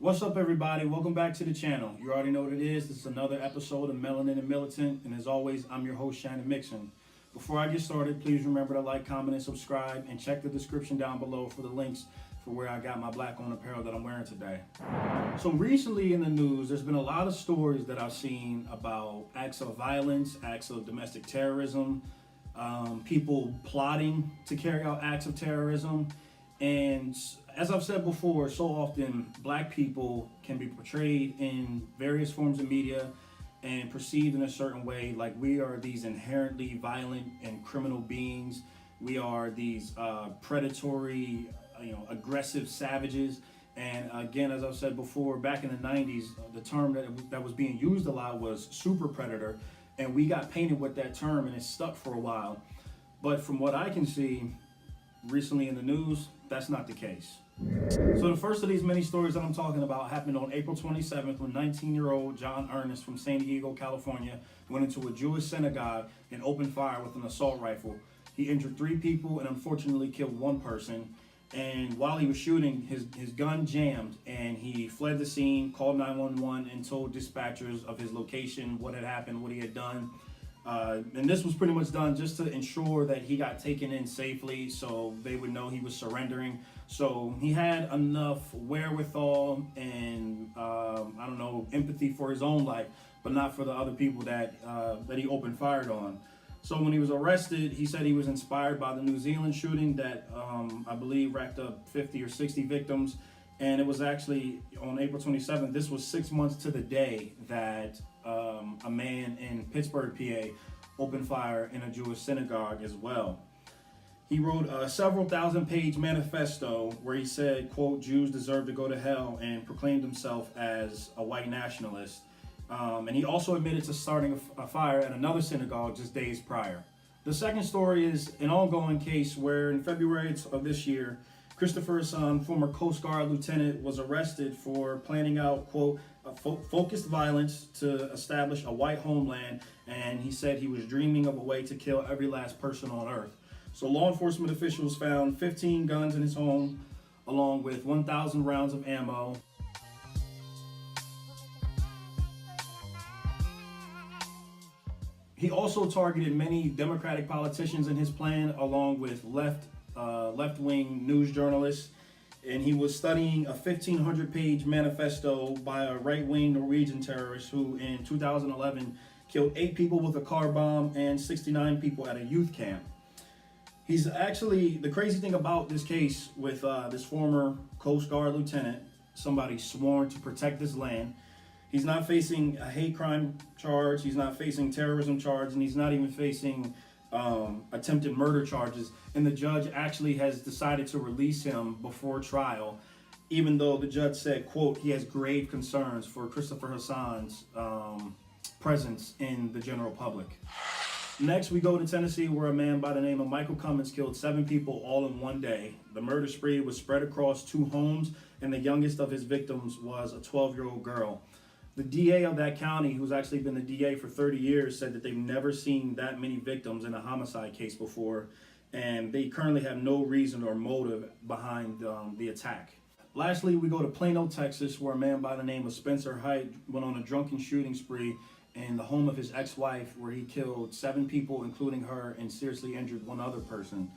What's up, everybody? Welcome back to the channel. You already know what it is. This is another episode of Melanin Militant, and as always, I'm your host, Shannon Mixon. Before I get started, please remember to like, comment, and subscribe, and check the description down below for the links for where I got my black-owned apparel that I'm wearing today. So recently in the news, there's been a lot of stories that I've seen about acts of violence, acts of domestic terrorism, people plotting to carry out acts of terrorism. And as I've said before, so often black people can be portrayed in various forms of media and perceived in a certain way, like we are these inherently violent and criminal beings. We are these predatory, aggressive savages. And again, as I've said before, back in the 90s, the term that was being used a lot was super predator. And we got painted with that term and it stuck for a while. But from what I can see recently in the news, that's not the case. So the first of these many stories that I'm talking about happened on April 27th when 19-year-old John Ernest from San Diego, California, went into a Jewish synagogue and opened fire with an assault rifle. He injured 3 people and unfortunately killed 1 person. And while he was shooting, his gun jammed and he fled the scene, called 911 and told dispatchers of his location, what had happened, what he had done. And this was pretty much done just to ensure that he got taken in safely so they would know he was surrendering. So he had enough wherewithal and, empathy for his own life, but not for the other people that he opened fire on. So when he was arrested, he said he was inspired by the New Zealand shooting that I believe racked up 50 or 60 victims. And it was actually on April 27th, this was 6 months to the day that a man in Pittsburgh, PA, opened fire in a Jewish synagogue as well. He wrote a several thousand-page manifesto where he said, quote, Jews deserve to go to hell, and proclaimed himself as a white nationalist. And he also admitted to starting a fire at another synagogue just days prior. The second story is an ongoing case where in February of this year, Christopher Hassan, former Coast Guard lieutenant, was arrested for planning out, quote, focused violence to establish a white homeland, and he said he was dreaming of a way to kill every last person on earth. So law enforcement officials found 15 guns in his home, along with 1,000 rounds of ammo. He also targeted many Democratic politicians in his plan, along with left-wing news journalists. And he was studying a 1,500-page manifesto by a right-wing Norwegian terrorist who in 2011 killed 8 people with a car bomb and 69 people at a youth camp. He's actually, the crazy thing about this case with this former Coast Guard lieutenant, somebody sworn to protect this land, he's not facing a hate crime charge, he's not facing terrorism charge, and he's not even facing attempted murder charges. And the judge actually has decided to release him before trial, even though the judge said, quote, he has grave concerns for Christopher Hassan's presence in the general public. Next, we go to Tennessee, where a man by the name of Michael Cummins killed 7 people all in one day. The murder spree was spread across 2 homes, and the youngest of his victims was a 12-year-old girl. The DA of that county, who's actually been the DA for 30 years, said that they've never seen that many victims in a homicide case before, and they currently have no reason or motive behind the attack. Lastly, we go to Plano, Texas, where a man by the name of Spencer Height went on a drunken shooting spree in the home of his ex-wife, where he killed 7 people, including her, and seriously injured 1 other person.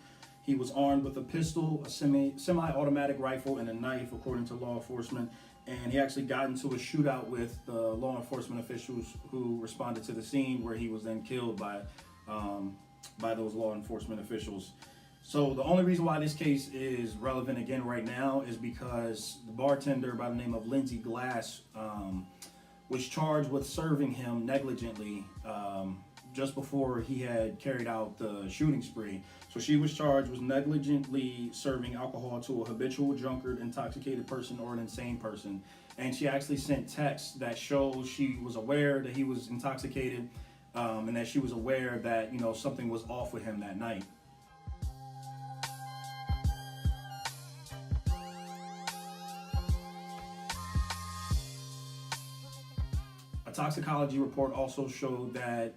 He was armed with a pistol, a semi-automatic rifle, and a knife, according to law enforcement. And he actually got into a shootout with the law enforcement officials who responded to the scene, where he was then killed by those law enforcement officials. So the only reason why this case is relevant again right now is because the bartender by the name of Lindsay Glass was charged with serving him negligently just before he had carried out the shooting spree. So she was charged with negligently serving alcohol to a habitual drunkard, intoxicated person, or an insane person. And she actually sent texts that shows she was aware that he was intoxicated and that she was aware that, something was off with him that night. A toxicology report also showed that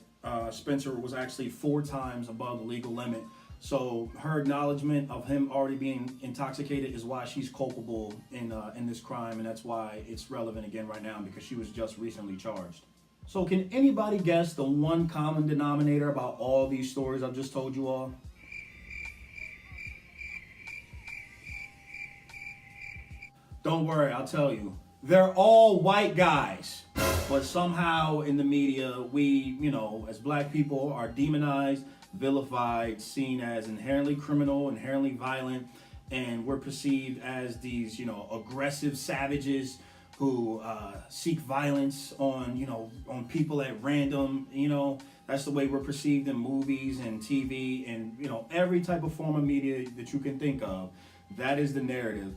Spencer was actually 4 times above the legal limit So her acknowledgement of him already being intoxicated is why she's culpable in this crime, and that's why it's relevant again right now, because she was just recently charged. So can anybody guess the one common denominator about all these stories I've just told you all? Don't worry, I'll tell you. They're all white guys. But somehow in the media, we, as black people are demonized, vilified, seen as inherently criminal, inherently violent, and we're perceived as these, aggressive savages who seek violence on people at random. That's the way we're perceived in movies and TV and, every type of form of media that you can think of. That is the narrative.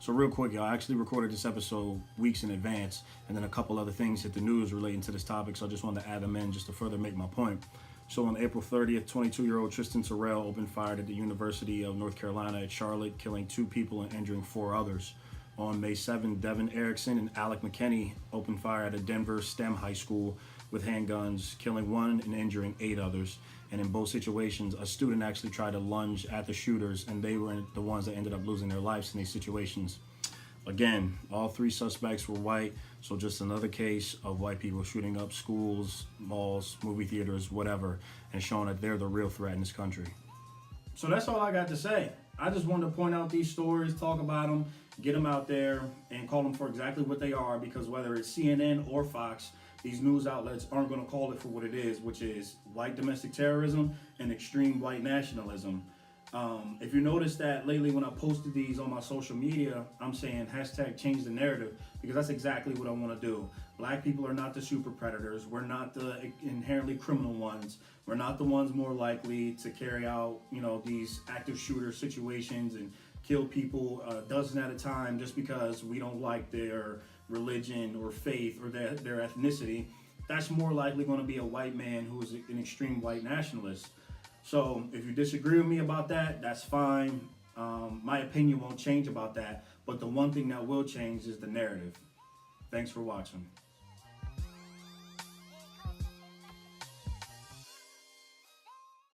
So real quick, y'all, I actually recorded this episode weeks in advance, and then a couple other things hit the news relating to this topic, so I just wanted to add them in just to further make my point. So on April 30th, 22-year-old Tristan Terrell opened fire at the University of North Carolina at Charlotte, killing 2 people and injuring 4 others. On May 7th, Devin Erickson and Alec McKinney opened fire at a Denver STEM high school with handguns, killing 1 and injuring 8 others. And in both situations, a student actually tried to lunge at the shooters, and they were the ones that ended up losing their lives in these situations. Again, all 3 suspects were white, so just another case of white people shooting up schools, malls, movie theaters, whatever, and showing that they're the real threat in this country. So that's all I got to say. I just wanted to point out these stories, talk about them, get them out there, and call them for exactly what they are, because whether it's CNN or Fox, these news outlets aren't going to call it for what it is, which is white domestic terrorism and extreme white nationalism. If you notice that lately when I posted these on my social media, I'm saying hashtag change the narrative, because that's exactly what I want to do. Black people are not the super predators. We're not the inherently criminal ones. We're not the ones more likely to carry out, these active shooter situations and kill people a dozen at a time just because we don't like their religion or faith or their ethnicity. That's more likely going to be a white man who is an extreme white nationalist. So if you disagree with me about that, that's fine. My opinion won't change about that. But the one thing that will change is the narrative. Thanks for watching.